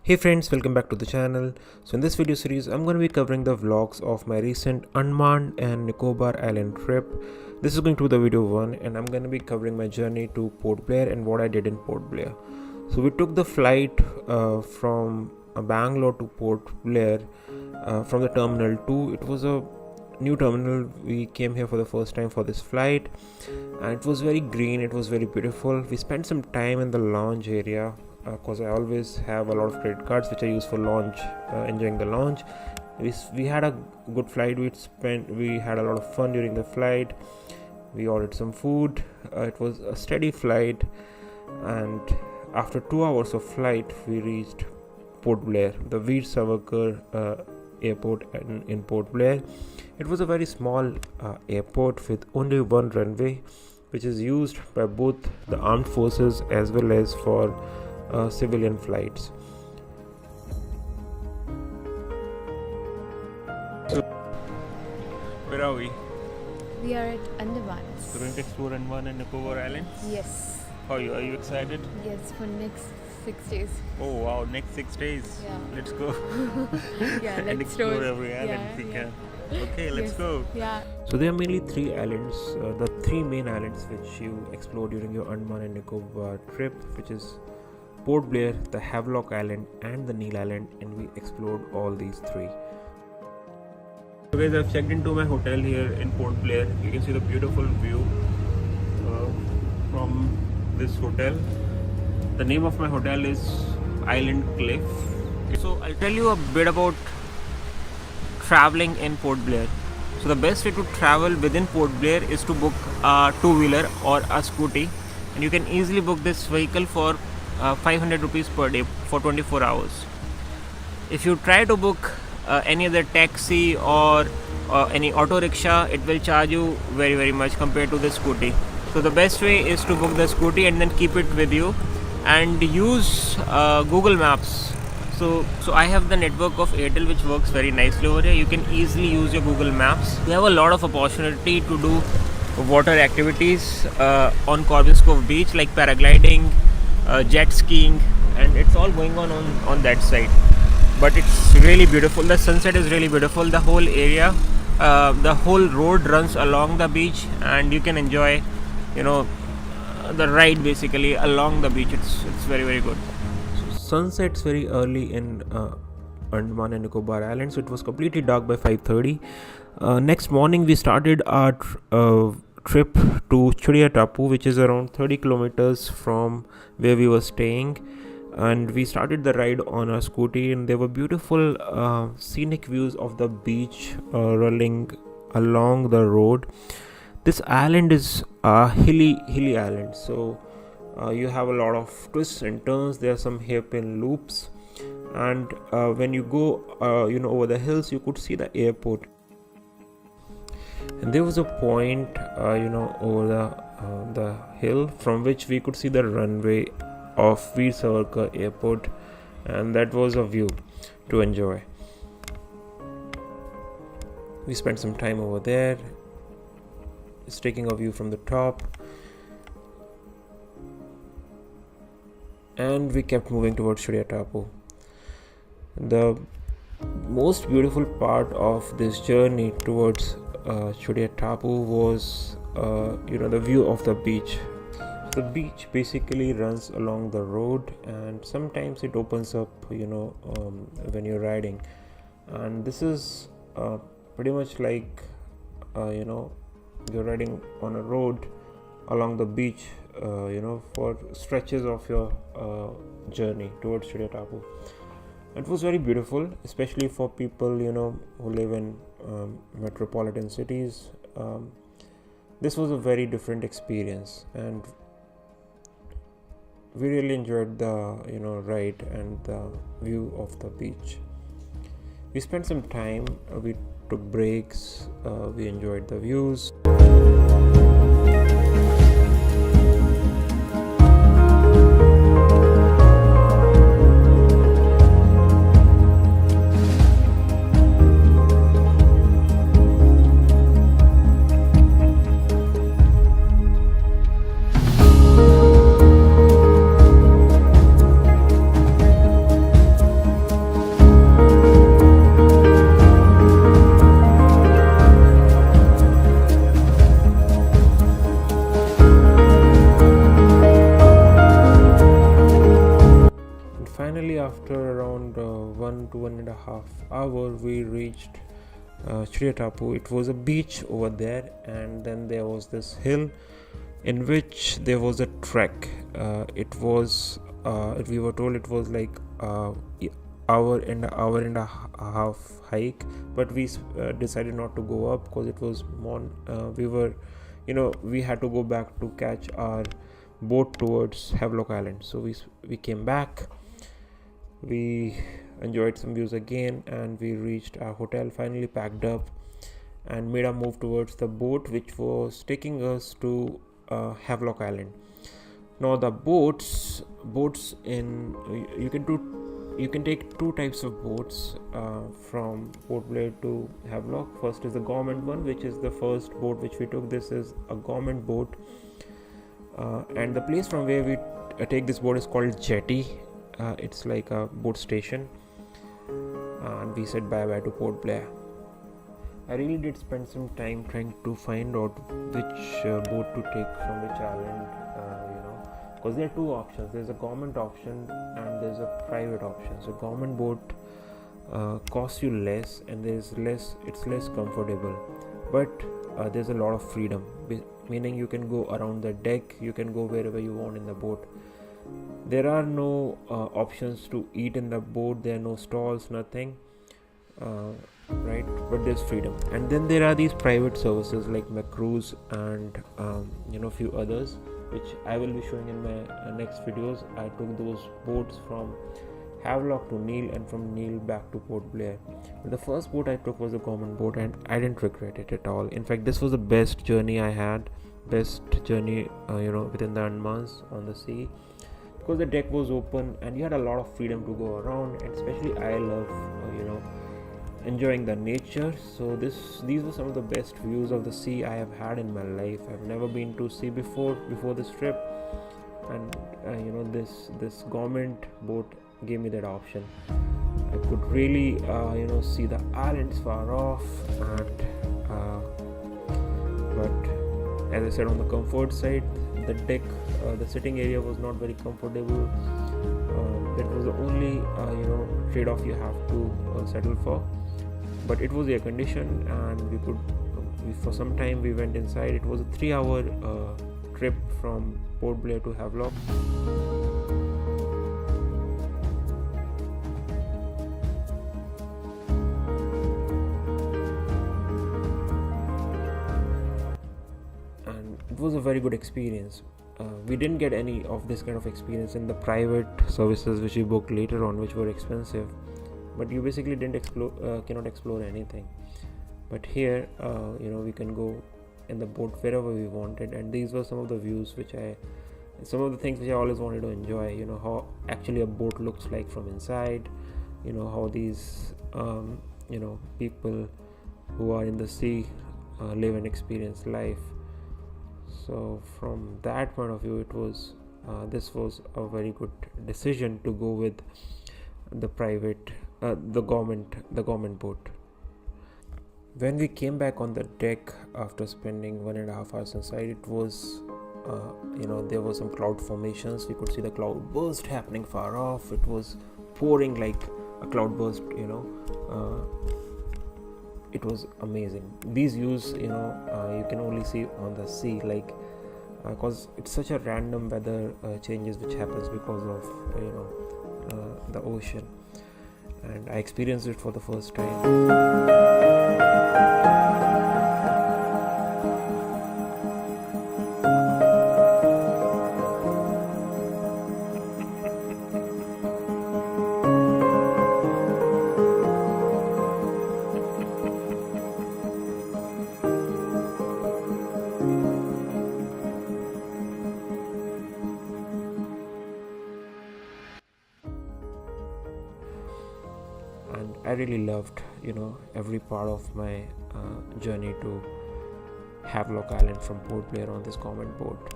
Hey friends, welcome back to the channel. So in this video series, I'm going to be covering the vlogs of my recent Andaman and Nicobar Island trip. This is going to be the video 1 and I'm going to be covering my journey to Port Blair and what I did in Port Blair. So we took the flight from Bangalore to Port Blair from the Terminal 2. It was a new terminal. We came here for the first time for this flight and it was very green, it was very beautiful. We spent some time in the lounge area because I always have a lot of credit cards which I use for lounge, enjoying the lounge. We had a good flight. We had a lot of fun during the flight. We ordered some food. It was a steady flight, and after 2 hours of flight we reached Port Blair, the Veer Savarkar airport in Port Blair. It was a very small airport with only one runway, which is used by both the armed forces as well as for civilian flights. So, where are we? We are at Andaman. We're going to explore Andaman and Nicobar Islands. Yes. How are you? Are you excited? Yes, for next 6 days. Oh wow! Next 6 days. Yeah. Let's go. Yeah, and let's explore every island if we can. Okay, let's go. Yeah. So there are mainly 3 islands, the 3 main islands which you explore during your Andaman and Nicobar trip, which is Port Blair, the Havelock Island and the Neil Island, and we explored all these 3. So guys, I've checked into my hotel here in Port Blair. You can see the beautiful view from this hotel. The name of my hotel is Island Cliff. So I'll tell you a bit about traveling in Port Blair. So the best way to travel within Port Blair is to book a 2-wheeler or a scooty, and you can easily book this vehicle for 500 rupees per day for 24 hours. If you try to book any other taxi or any auto rickshaw, it will charge you very much compared to the scooty. So the best way is to book the scooty and then keep it with you and use Google Maps. So I have the network of Airtel which works very nicely over here. You can easily use your Google Maps. We have a lot of opportunity to do water activities on Corbin's Cove beach, like paragliding, jet skiing, and it's all going on that side. But it's really beautiful. The sunset is really beautiful. The whole area, the whole road runs along the beach, and you can enjoy, the ride basically along the beach. It's very good. So sunsets very early in Andaman and Nicobar Islands, so it was completely dark by 5:30. Next morning we started our trip to Chudia Tapu, which is around 30 kilometers from where we were staying, and we started the ride on a scooty, and there were beautiful scenic views of the beach rolling along the road. This island is a hilly island, so you have a lot of twists and turns. There are some hairpin loops, and when you go over the hills, you could see the airport. And there was a point over the hill from which we could see the runway of Veer Savarkar airport, and that was a view to enjoy. We spent some time over there. It's taking a view from the top, and we kept moving towards Chudia Tapu. The most beautiful part of this journey towards Chudia Tapu was the view of the beach. The beach basically runs along the road, and sometimes it opens up when you're riding, and this is pretty much like you're riding on a road along the beach for stretches of your journey towards Chudia Tapu. It was very beautiful, especially for people who live in metropolitan cities. This was a very different experience, and we really enjoyed the ride and the view of the beach. We spent some time, we took breaks, we enjoyed the views. finally, after around 1 to 1.5 hours, we reached Tapu. It was a beach over there, and then there was this hill in which there was a trek. We were told it was like hour and a half hike, but we decided not to go up because it was we had to go back to catch our boat towards Havelock Island. So we came back, we enjoyed some views again, and we reached our hotel, finally packed up and made a move towards the boat which was taking us to Havelock Island. Now the boats in you can take two types of boats from Port Blair to Havelock. First is the government one, which is the first boat which we took. This is a government boat, and the place from where we take this boat is called Jetty. It's like a boat station, and we said bye to Port Blair. I really did spend some time trying to find out which boat to take from which island, because there are two options. There's a government option and there's a private option. So government boat costs you less, and it's less comfortable, but there's a lot of freedom, meaning you can go around the deck, you can go wherever you want in the boat. There are no options to eat in the boat, there are no stalls, nothing, right? But there's freedom. And then there are these private services like McCruise and few others, which I will be showing in my next videos. I took those boats from Havelock to Neil, and from Neil back to Port Blair. But the first boat I took was a government boat, and I didn't regret it at all. In fact, this was the best journey I had, within the Andamans on the sea, because the deck was open and you had a lot of freedom to go around. And especially I love enjoying the nature. So these were some of the best views of the sea I have had in my life. I've never been to sea before this trip, and this government boat gave me that option. I could really see the islands far off, and but as I said, on the comfort side, the deck, the sitting area was not very comfortable. That was the only trade-off you have to settle for. But it was air conditioned, and for some time we went inside. It was a 3-hour trip from Port Blair to Havelock. And it was a very good experience. We didn't get any of this kind of experience in the private services which we booked later on, which were expensive. But you basically cannot explore anything. But here, we can go in the boat wherever we wanted, and these were some of the views some of the things which I always wanted to enjoy. How actually a boat looks like from inside. How these people who are in the sea live and experience life. So from that point of view, this was a very good decision to go with the government boat. When we came back on the deck after spending 1.5 hours inside, it was there were some cloud formations. We could see the cloud burst happening far off. It was pouring like a cloud burst. It was amazing. These views you can only see on the sea, like because it's such a random weather changes which happens because of the ocean. And I experienced it for the first time. And I really loved every part of my journey to Havelock Island from Port Blair on this government boat.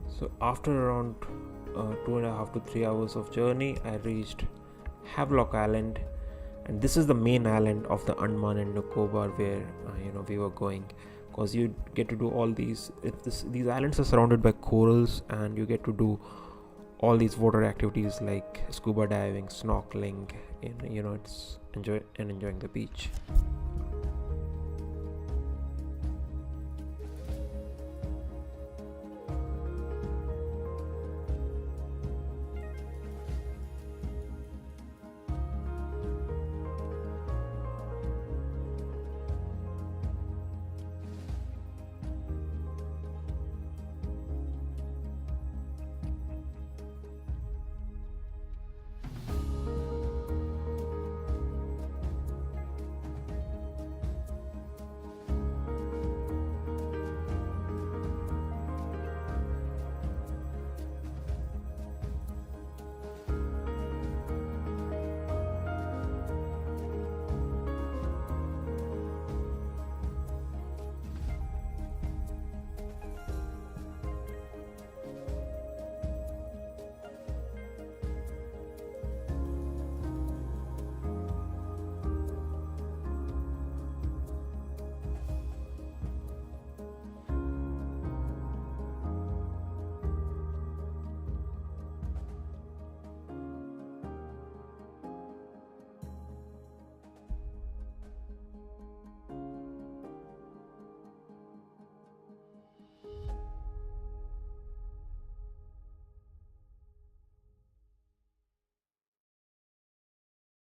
So after around 2.5 to 3 hours of journey, I reached Havelock Island, and this is the main island of the Andaman and Nicobar where we were going, because you get to do all these. These islands are surrounded by corals, and you get to do all these water activities like scuba diving, snorkeling, and it's enjoying the beach.